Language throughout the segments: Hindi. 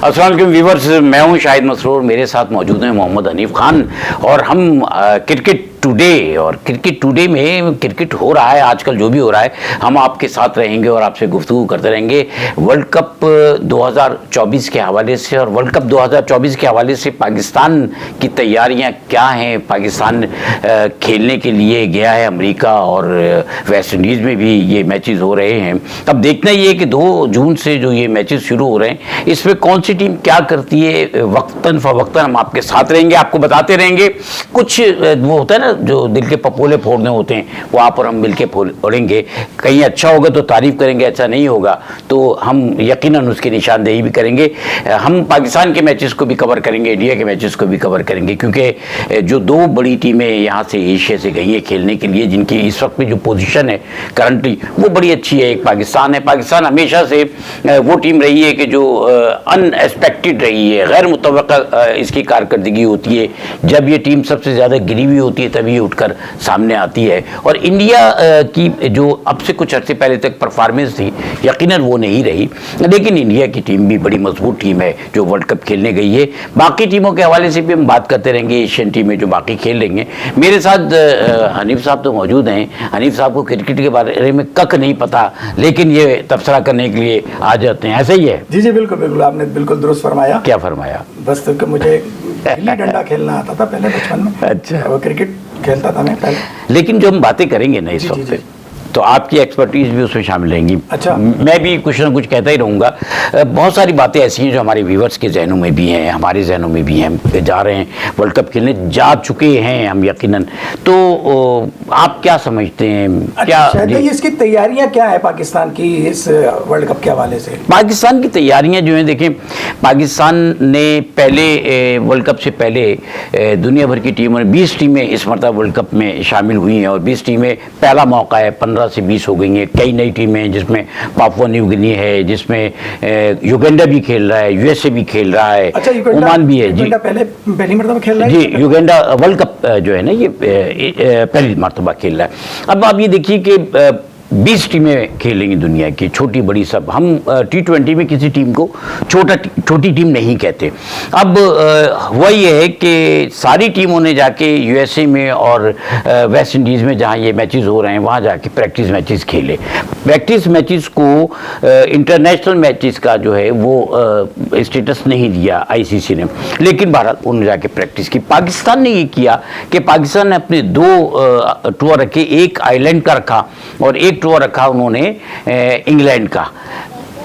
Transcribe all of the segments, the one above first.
अस्सलाम वालेकुम व्यूअर्स, मैं हूं शाहिद मसरूर, मेरे साथ मौजूद हैं मोहम्मद हनीफ खान और हम क्रिकेट टुडे और क्रिकेट टुडे में क्रिकेट हो रहा है आजकल, जो भी हो रहा है हम आपके साथ रहेंगे और आपसे गुफ्तगू करते रहेंगे वर्ल्ड कप 2024 के हवाले से। और वर्ल्ड कप 2024 के हवाले से पाकिस्तान की तैयारियां क्या हैं, पाकिस्तान खेलने के लिए गया है अमेरिका और वेस्ट इंडीज़ में भी ये मैचेस हो रहे हैं। अब देखना ये है कि 2 जून से जो ये मैचेस शुरू हो रहे हैं इसमें कौन सी टीम क्या करती है, वक्तन फ़वक्तन हम आपके साथ रहेंगे, आपको बताते रहेंगे। कुछ वो होता है ना जो दिल के पपोले फोड़ने होते हैं, वो आप और हम मिल के फोड़ेंगे। कहीं अच्छा होगा तो तारीफ़ करेंगे, अच्छा नहीं होगा तो हम यकीनन उसकी निशानदेही भी करेंगे। हम पाकिस्तान के मैचेस को भी कवर करेंगे, इंडिया के मैचेस को भी कवर करेंगे, क्योंकि जो 2 बड़ी टीमें यहाँ से एशिया से गई हैं खेलने के लिए, जिनकी इस वक्त में जो पोजीशन है करंटली वो बड़ी अच्छी है। एक पाकिस्तान है, पाकिस्तान हमेशा से वो टीम रही है कि जो अनएक्सपेक्टेड रही है, गैर मुतवक्का इसकी कारकर्दगी होती है। जब ये टीम सबसे ज़्यादा गिरी हुई होती है तभी उठकर सामने आती है। और इंडिया की जो अब से कुछ अर्से पहले तक परफॉर्मेंस थी यकीनन वो नहीं रही, लेकिन इंडिया की टीम भी बड़ी मजबूत टीम है जो वर्ल्ड कप खेलने गई है। बाकी टीमों के हवाले से भी हम बात करते रहेंगे, एशियन टीमें जो बाकी खेल लेंगे। मेरे साथ हनीफ साहब तो मौजूद हैं। हनीफ साहब को क्रिकेट के बारे में कख नहीं पता, लेकिन ये तबसरा करने के लिए आ जाते हैं, ऐसे ही है? जी जी बिल्कुल बिल्कुल, आपने बिल्कुल दुरुस्त फरमाया। क्या फरमाया? बस तो मुझे गिल्ली डंडा खेलना आता था पहले बचपन में। अच्छा। वो क्रिकेट खेलता था मैं पहले। लेकिन जो हम बातें करेंगे ना इस वक्त तो आपकी एक्सपर्टीज भी उसमें शामिल रहेंगी। अच्छा। मैं भी कुछ ना कुछ कहता ही रहूँगा। बहुत सारी बातें ऐसी हैं जो हमारे व्यूवर्स के जहनों में भी हैं, हमारे जहनों में भी हैं। हम जा रहे हैं वर्ल्ड कप खेलने, जा चुके हैं हम यकीनन। तो आप क्या समझते हैं? अच्छा, क्या इसकी तैयारियां क्या है पाकिस्तान की इस वर्ल्ड कप के हवाले से? पाकिस्तान की तैयारियां जो हैं, देखें पाकिस्तान ने पहले वर्ल्ड कप से पहले दुनिया भर की टीमों ने 20 टीमें इस मरतबा वर्ल्ड कप में शामिल हुई हैं और 20 टीमें पहला मौका है, 15 से 20 हो गई हैं। कई नई टीमें हैं जिसमें पापुआ न्यू गिनी है, जिसमें युगांडा भी खेल रहा है, यूएसए भी खेल रहा है। अच्छा, ओमान भी है जी, पहली मरतबा खेल रहा है जी। युगांडा वर्ल्ड कप जो है ना ये पहली मरतबा खेल रहा है। अब आप ये देखिए कि 20 टीमें खेलेंगी दुनिया की, छोटी बड़ी सब। हम T20 में किसी टीम को छोटी टीम नहीं कहते। अब हुआ ये है कि सारी टीमों ने जाके यूएसए में और वेस्ट इंडीज़ में जहाँ ये मैचेस हो रहे हैं वहाँ जाके प्रैक्टिस मैचेस खेले। प्रैक्टिस मैचेस को इंटरनेशनल मैचेस का जो है वो स्टेटस नहीं दिया आईसीसी ने, लेकिन भारत उन्होंने जाके प्रैक्टिस की। पाकिस्तान ने ये किया कि पाकिस्तान ने अपने 2 टूर रखे, एक आइलैंड का रखा और एक टूर रखा उन्होंने इंग्लैंड का।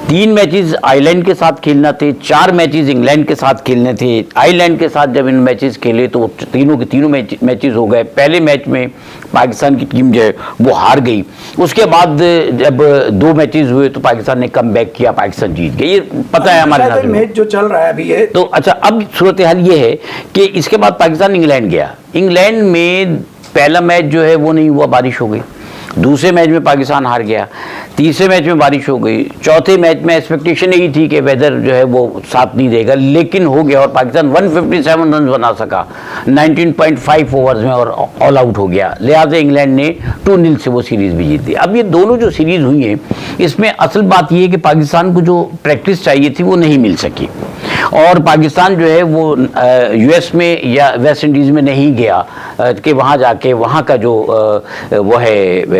3 मैचेस आइलैंड के साथ खेलना थे, 4 मैचेस इंग्लैंड के साथ खेलने थे। आइलैंड के साथ जब इन मैचेस खेले तो तीनों के तीनों मैचेस हो गए। पहले मैच में पाकिस्तान की टीम जो है वो हार गई। उसके बाद जब 2 मैचेस हुए तो पाकिस्तान ने कम बैक किया, पाकिस्तान जीत गई। ये पता है हमारे साथ मैच जो चल रहा है अभी है। तो अच्छा, अब सूरत हाल ये है कि इसके बाद पाकिस्तान इंग्लैंड गया। इंग्लैंड में पहला मैच जो है वो नहीं हुआ, बारिश हो गई। दूसरे मैच में पाकिस्तान हार गया, तीसरे मैच में बारिश हो गई, चौथे मैच में एक्सपेक्टेशन यही थी कि वेदर जो है वो साथ नहीं देगा, लेकिन हो गया और पाकिस्तान 157 रन बना सका 19.5 ओवर्स में और ऑल आउट हो गया। लिहाजा इंग्लैंड ने 2-0 से वो सीरीज़ भी जीत ली। अब ये दोनों जो सीरीज़ हुई हैं इसमें असल बात ये है कि पाकिस्तान को जो प्रैक्टिस चाहिए थी वो नहीं मिल सकी और पाकिस्तान जो है वो यूएस में या वेस्ट इंडीज़ में नहीं गया कि वहाँ जाके वहाँ का जो वो है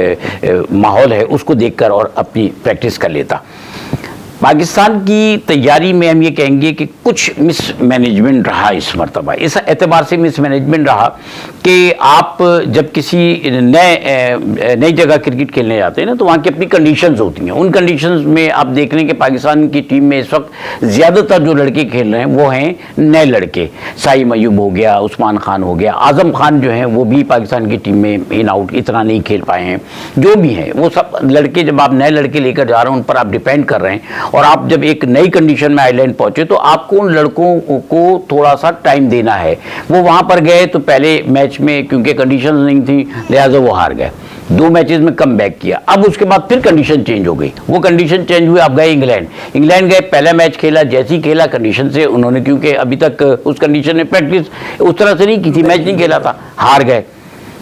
माहौल है उसको देखकर और अपनी प्रैक्टिस कर लेता। पाकिस्तान की तैयारी में हम ये कहेंगे कि कुछ मिसमैनेजमेंट रहा इस मरतबा। इस एतबार से मिसमैनेजमेंट रहा कि आप जब किसी नई जगह क्रिकेट खेलने जाते हैं ना तो वहाँ की अपनी कंडीशंस होती हैं। उन कंडीशंस में आप देख रहे हैं कि पाकिस्तान की टीम में इस वक्त ज़्यादातर जो लड़के खेल रहे हैं वो हैं नए लड़के। साइम अयूब हो गया, उस्मान खान हो गया, आज़म खान जो हैं वो भी पाकिस्तान की टीम में इन आउट इतना नहीं खेल पाए हैं। जो भी हैं वो सब लड़के, जब आप नए लड़के लेकर जा रहे हैं उन पर आप डिपेंड कर रहे हैं और आप जब एक नई कंडीशन में आइलैंड पहुंचे तो आपको उन लड़कों को थोड़ा सा टाइम देना है। वो वहां पर गए तो पहले मैच में क्योंकि कंडीशन नहीं थी लिहाजा वो हार गए। 2 मैचेस में कम बैक किया। अब उसके बाद फिर कंडीशन चेंज हो गई। वो कंडीशन चेंज हुई, आप गए इंग्लैंड गए, पहला मैच खेला, जैसे ही खेला कंडीशन से उन्होंने, क्योंकि अभी तक उस कंडीशन में प्रैक्टिस उस तरह से नहीं की थी, मैच नहीं खेला था, हार गए।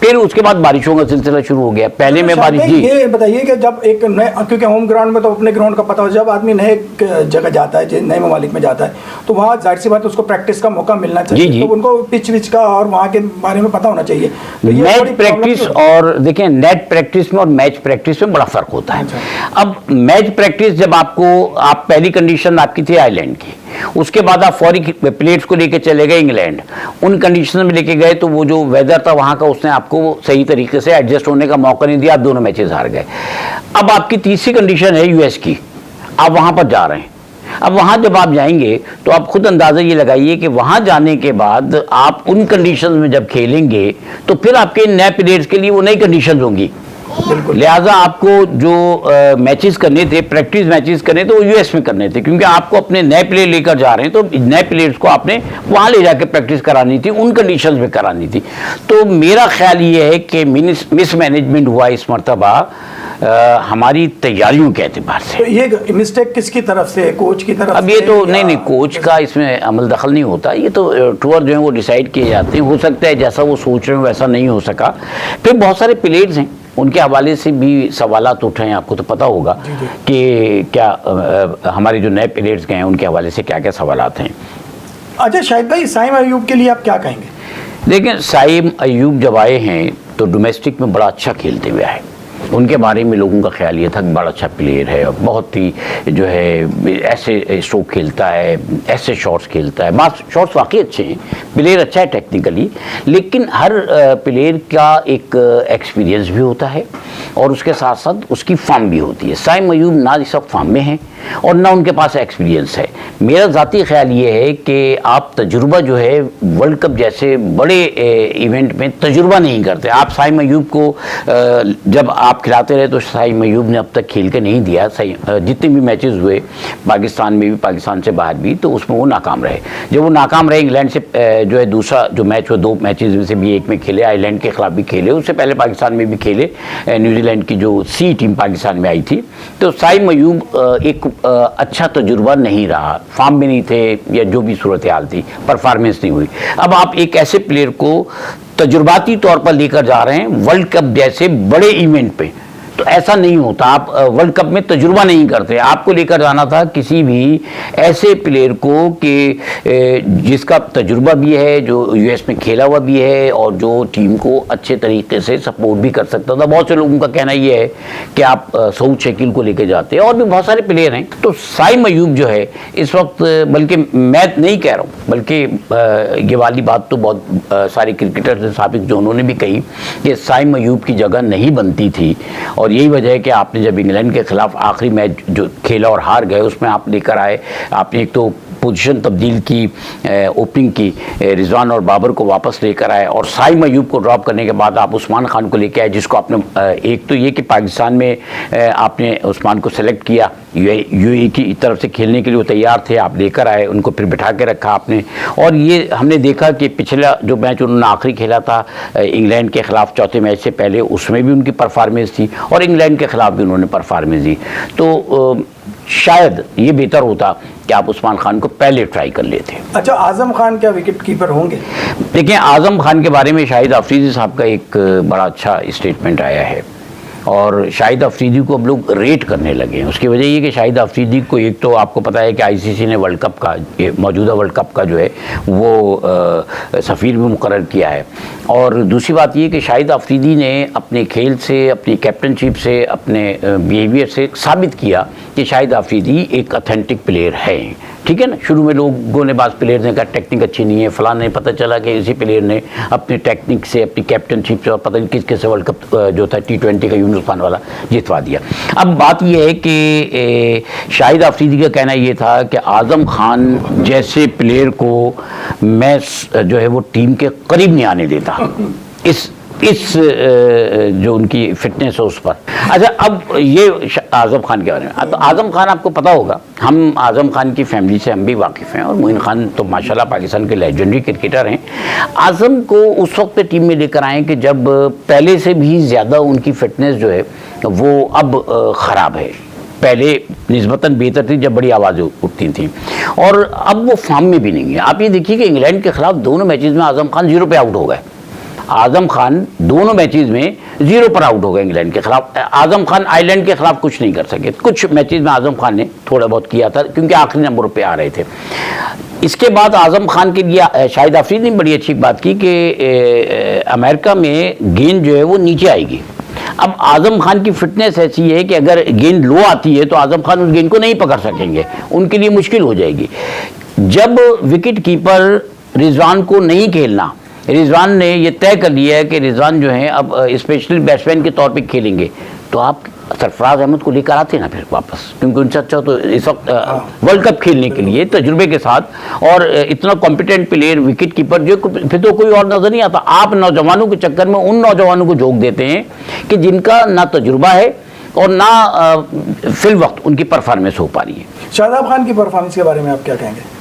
फिर उसके बाद बारिशों का सिलसिला शुरू हो गया। पहले में बारिश जी, ये बताइए कि जब एक नए, क्योंकि होम ग्राउंड में तो अपने ग्राउंड का पता हो, जब आदमी नए जगह जाता है, नए ममालिक में जाता है, तो वहाँ जाहिर सी बात है उसको प्रैक्टिस का मौका मिलना चाहिए। जी। तो उनको पिच विच का और वहाँ के बारे में पता होना चाहिए। तो ये मैच थोड़ी प्रैक्टिस प्रॉब्लम और देखें नेट प्रैक्टिस में और मैच प्रैक्टिस में बड़ा फर्क होता है। अब मैच प्रैक्टिस जब आप पहली कंडीशन आपकी थी आयरलैंड की, उसके बाद आप फॉरी प्लेट्स को लेके चले गए इंग्लैंड, उन कंडीशन में लेके गए तो वो जो वेदर था वहां का उसने आपको सही तरीके से एडजस्ट होने का मौका नहीं दिया, आप दोनों मैचेस हार गए। अब आपकी तीसरी कंडीशन है यूएस की, आप वहां पर जा रहे हैं। अब वहां जब आप जाएंगे तो आप खुद अंदाजा ये लगाइए कि वहां जाने के बाद आप उन कंडीशंस में जब खेलेंगे तो फिर आपके नए प्लेयर्स के लिए वो नई कंडीशंस होंगी। लिहाजा आपको जो मैचेस करने थे, प्रैक्टिस मैचेस करने थे, वो यूएस में करने थे, क्योंकि आपको अपने नए प्लेयर लेकर जा रहे हैं तो नए प्लेयर्स को आपने वहां ले जाकर प्रैक्टिस करानी थी, उन कंडीशंस में करानी थी। तो मेरा ख्याल ये है कि मिसमैनेजमेंट हुआ इस मरतबा हमारी तैयारियों के एतबार से। तो ये मिस्टेक किसकी तरफ से, कोच की तरफ अब ये से तो या- नहीं, कोच का इसमें अमल दखल नहीं होता, ये तो टूर जो है वो डिसाइड किए जाते हैं। हो सकता है जैसा वो सोच रहे हो वैसा नहीं हो सका। फिर बहुत सारे प्लेयर्स हैं, उनके हवाले से भी सवालात उठे हैं, आपको तो पता होगा कि क्या हमारे जो नए प्लेयर्स गए हैं उनके हवाले से क्या क्या सवालात हैं। अच्छा शाहिद भाई, साइम अयूब के लिए आप क्या कहेंगे? देखिए, साइम अयूब जब आए हैं तो डोमेस्टिक में बड़ा अच्छा खेलते हुए आए। उनके बारे में लोगों का ख्याल ये था कि बड़ा अच्छा प्लेयर है, बहुत ही जो है ऐसे स्ट्रोक खेलता है, ऐसे शॉट्स खेलता है। बात शॉट्स वाकई अच्छे हैं, प्लेयर अच्छा है टेक्निकली, लेकिन हर प्लेयर का एक एक्सपीरियंस भी होता है और उसके साथ साथ उसकी फॉर्म भी होती है। साइम अयूब ना इस वक्त फॉर्म में हैं और ना उनके पास एक्सपीरियंस है। मेरा ज़ाती ख्याल ये है कि आप तजुर्बा जो है वर्ल्ड कप जैसे बड़े इवेंट में तजुर्बा नहीं करते। आप साइम अयूब को जब आप खिलाते रहे तो साइम अयूब ने अब तक खेल के नहीं दिया। जितने भी मैचेस हुए पाकिस्तान में भी, पाकिस्तान से बाहर भी, तो उसमें वो नाकाम रहे। जब वो नाकाम रहे, इंग्लैंड से जो है दूसरा जो मैच हुआ, 2 मैचेस में से भी एक में खेले, आयरलैंड के खिलाफ भी खेले, उससे पहले पाकिस्तान में भी खेले, न्यूजीलैंड की जो सी टीम पाकिस्तान में आई थी। तो साइम अयूब एक अच्छा तजुर्बा नहीं रहा, फॉर्म में नहीं थे या जो भी सूरत हाल थी, परफॉर्मेंस नहीं हुई। अब आप एक ऐसे प्लेयर को तजुर्बाती तौर पर लेकर जा रहे हैं वर्ल्ड कप जैसे बड़े इवेंट पे, तो ऐसा नहीं होता। आप वर्ल्ड कप में तजुर्बा नहीं करते। आपको लेकर जाना था किसी भी ऐसे प्लेयर को कि जिसका तजुर्बा भी है, जो यूएस में खेला हुआ भी है और जो टीम को अच्छे तरीके से सपोर्ट भी कर सकता था। बहुत से लोगों का कहना यह है कि आप सऊद शकील को लेकर जाते हैं और भी बहुत सारे प्लेयर हैं। तो साइम अयूब जो है इस वक्त, बल्कि मैं नहीं कह रहा हूँ, बल्कि ये वाली बात तो बहुत सारे क्रिकेटर से साबित जो उन्होंने भी कही कि साइम अयूब की जगह नहीं बनती थी। और यही वजह है कि आपने जब इंग्लैंड के खिलाफ आखिरी मैच जो खेला और हार गए, उसमें आप लेकर आए, आपने एक तो पोजीशन तब्दील की, ओपनिंग की, रिजवान और बाबर को वापस लेकर आए और साइम अयूब को ड्रॉप करने के बाद आप उस्मान खान को लेकर आए, जिसको आपने एक तो ये कि पाकिस्तान में आपने उस्मान को सेलेक्ट किया, यूएई की तरफ से खेलने के लिए वो तैयार थे, आप लेकर आए, उनको फिर बिठा के रखा आपने। और ये हमने देखा कि पिछला जो मैच उन्होंने आखिरी खेला था इंग्लैंड के खिलाफ, चौथे मैच से पहले, उसमें भी उनकी परफॉर्मेंस थी और इंग्लैंड के खिलाफ भी उन्होंने परफॉर्मेंस दी। तो शायद ये बेहतर होता कि आप उस्मान खान को पहले ट्राई कर लेते। अच्छा, आजम खान क्या विकेट कीपर होंगे? देखिए, आजम खान के बारे में शाहिद अफरीदी साहब का एक बड़ा अच्छा स्टेटमेंट आया है और शाहिद अफरीदी को अब लोग रेट करने लगे हैं। उसकी वजह ये कि शाहिद अफरीदी को, एक तो आपको पता है कि आईसीसी ने वर्ल्ड कप का, मौजूदा वर्ल्ड कप का जो है वो सफ़ीर में मुकर्रर किया है, और दूसरी बात ये कि शाहिद अफरीदी ने अपने खेल से, अपनी कैप्टनशिप से, अपने बिहेवियर से साबित किया कि शाहिद अफरीदी एक ऑथेंटिक प्लेयर है। ठीक है ना। शुरू में लोगों ने, बाज़ प्लेयर ने कहा टेक्निक अच्छी नहीं है, फलां नहीं, पता चला कि इसी प्लेयर ने अपनी टेक्निक से, अपनी कैप्टनशिप से और पता नहीं किस किस से वर्ल्ड कप जो था T20 का यूनुस खान वाला जितवा दिया। अब बात यह है कि शाहिद अफरीदी का कहना यह था कि आज़म खान जैसे प्लेयर को मैं जो है वो टीम के करीब नहीं आने देता, इस जो उनकी फिटनेस है उस पर। अच्छा, अब ये आज़म खान के बारे में, तो आज़म खान आपको पता होगा, हम आज़म खान की फैमिली से हम भी वाकिफ़ हैं और मोइन खान तो माशाल्लाह पाकिस्तान के लेजेंडरी क्रिकेटर हैं। आज़म को उस वक्त टीम में लेकर आए कि जब पहले से भी ज़्यादा उनकी फ़िटनेस जो है वो अब ख़राब है। पहले निस्बतन बेहतर थी जब बड़ी आवाज़ें उठती थी, और अब वो फॉर्म में भी नहीं है। आप ये देखिए कि इंग्लैंड के खिलाफ दोनों मैचेस में आज़म खान 0 पे आउट हो गए। आजम खान दोनों मैचेस में 0 पर आउट हो गए इंग्लैंड के खिलाफ। आजम खान आयरलैंड के खिलाफ कुछ नहीं कर सके। कुछ मैचेस में आजम खान ने थोड़ा बहुत किया था क्योंकि आखिरी नंबर पे आ रहे थे। इसके बाद आजम खान के लिए शाहिद अफरीदी ने बड़ी अच्छी बात की कि अमेरिका में गेंद जो है वो नीचे आएगी। अब आजम खान की फिटनेस ऐसी है कि अगर गेंद लो आती है तो आजम खान उस गेंद को नहीं पकड़ सकेंगे, उनके लिए मुश्किल हो जाएगी। जब विकेट कीपर रिजवान को नहीं खेलना, रिजवान ने ये तय कर लिया है कि रिजवान जो है अब स्पेशल बैट्समैन के तौर पे खेलेंगे, तो आप सरफराज अहमद को लेकर आते ना फिर वापस, क्योंकि उनसे अच्छा तो इस वक्त वर्ल्ड कप खेलने के लिए तजुर्बे के साथ और इतना कॉम्पिटेंट प्लेयर विकेट कीपर जो फिर तो कोई और नजर नहीं आता। आप नौजवानों के चक्कर में उन नौजवानों को झोंक देते हैं कि जिनका ना तजुर्बा है और ना फिल वक्त उनकी परफॉर्मेंस हो पा रही है। शादाब खान की परफॉर्मेंस के बारे में आप क्या कहेंगे?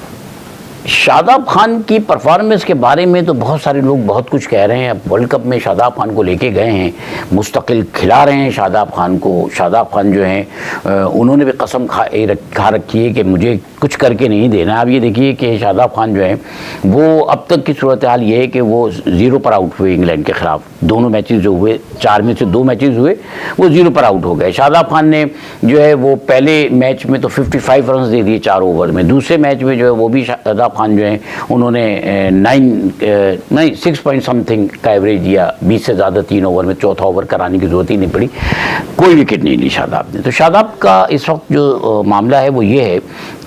शादाब खान की परफॉर्मेंस के बारे में तो बहुत सारे लोग बहुत कुछ कह रहे हैं। अब वर्ल्ड कप में शादाब खान को लेके गए हैं, मुस्तकिल खिला रहे हैं शादाब खान को। शादाब खान जो हैं उन्होंने भी कसम खा रखी है कि मुझे कुछ करके नहीं देना। आप ये देखिए कि शादाब खान जो है वो अब तक की सूरत हाल ये है कि वो 0 पर आउट हुए इंग्लैंड के खिलाफ। दोनों मैचेस जो हुए, 4 में से 2 मैचेस हुए, वो 0 पर आउट हो गए। शादाब खान ने जो है वो पहले मैच में तो 55 रन दे दिए 4 ओवर में। दूसरे मैच में जो है वो भी शादाब खान जो है उन्होंने 6 पॉइंट समथिंग का एवरेज दिया, 20 से ज़्यादा 3 ओवर में। चौथा ओवर कराने की जरूरत ही नहीं पड़ी, कोई विकेट नहीं ली शादाब ने। तो शादाब का इस वक्त जो मामला है वो ये है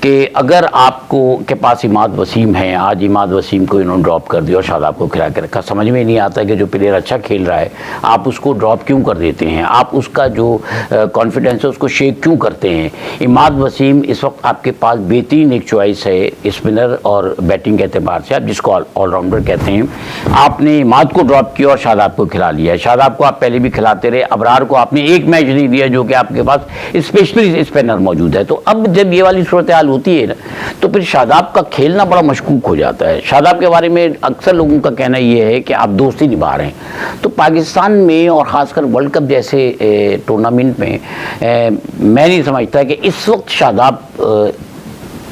कि अगर आपको के पास इमाद वसीम है, आज इमाद वसीम को इन्होंने ड्रॉप कर दिया और शादाब को खिला के रखा। समझ में नहीं आता कि जो प्लेयर अच्छा खेल रहा है आप उसको ड्रॉप क्यों कर देते हैं, आप उसका जो कॉन्फिडेंस है उसको शेक क्यों करते हैं। इमाद वसीम इस वक्त आपके पास बेहतरीन एक चॉइस है स्पिनर और बैटिंग के एतबार से, आप जिसको ऑलराउंडर कहते हैं। आपने इमाद को ड्रॉप किया और शादाब को खिला लिया। शादाब को आप पहले भी खिलाते रहे, अबरार को आपने एक मैच नहीं दिया जो कि आपके पास स्पेशली स्पिनर मौजूद है। तो अब जब ये वाली सूरत हाल होती है ना तो फिर शादाब का खेलना बड़ा मशकूक हो जाता है। शादाब के बारे में अक्सर लोगों का कहना ये है कि आप दोस्ती निभा रहे हैं। तो पाकिस्तान में और ख़ासकर वर्ल्ड कप जैसे टूर्नामेंट में मैं नहीं समझता कि इस वक्त शादाब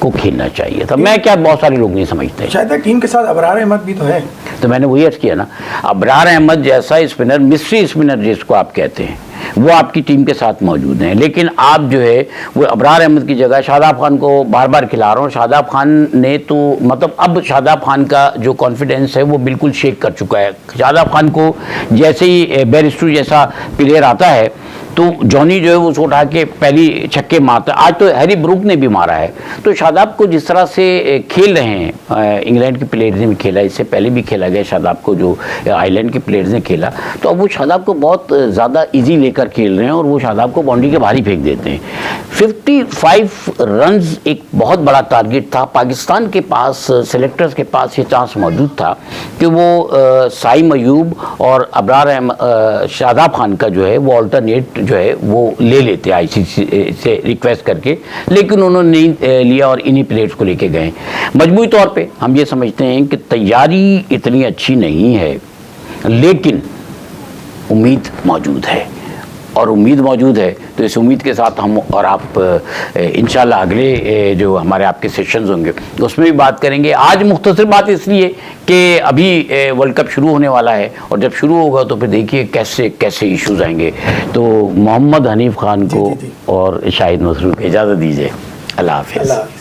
को खेलना चाहिए था। मैं क्या, बहुत सारे लोग नहीं समझते। शायद टीम के साथ अबरार अहमद भी तो है। तो मैंने वही अर्ज किया ना, अबरार अहमद जैसा स्पिनर, मिस्ट्री स्पिनर जिसको आप कहते हैं, वो आपकी टीम के साथ मौजूद हैं। लेकिन आप जो है वो अबरार अहमद की जगह शादाब खान को बार बार खिला रहे हो। शादाब खान ने तो मतलब अब शादाब खान का जो कॉन्फिडेंस है वो बिल्कुल शेक कर चुका है। शादाब खान को जैसे ही बेरिस्टो जैसा प्लेयर आता है तो जॉनी जो है वो उसको उठा के पहली छक्के मारता है। आज तो हैरी ब्रूक ने भी मारा है। तो शादाब को जिस तरह से खेल रहे हैं, इंग्लैंड के प्लेयर्स ने भी खेला, इससे पहले भी खेला गया शादाब को जो आयरलैंड के प्लेयर्स ने खेला, तो अब वो शादाब को बहुत ज़्यादा इजी लेकर खेल रहे हैं और वो शादाब को बाउंड्री के बाहर ही फेंक देते हैं। 55 रन्स एक बहुत बड़ा टारगेट था। पाकिस्तान के पास, सेलेक्टर्स के पास ये चांस मौजूद था कि वो साइम अयूब और अबरार शादाब खान का जो है वो अल्टरनेट जो है वो ले लेते आईसीसी से रिक्वेस्ट करके, लेकिन उन्होंने नहीं लिया और इन्हीं प्लेयर्स को लेके गए। मजमूई तौर पे हम ये समझते हैं कि तैयारी इतनी अच्छी नहीं है, लेकिन उम्मीद मौजूद है। और उम्मीद मौजूद है तो इस उम्मीद के साथ हम और आप इंशाल्लाह अगले जो हमारे आपके सेशंस होंगे उसमें भी बात करेंगे। आज मुख्तसर बात इसलिए कि अभी वर्ल्ड कप शुरू होने वाला है और जब शुरू होगा तो फिर देखिए कैसे कैसे इश्यूज आएंगे। तो मोहम्मद हनीफ खान को और शाहिद मसरूर को इजाज़त दीजिए। अल्लाह हाफ़िज़।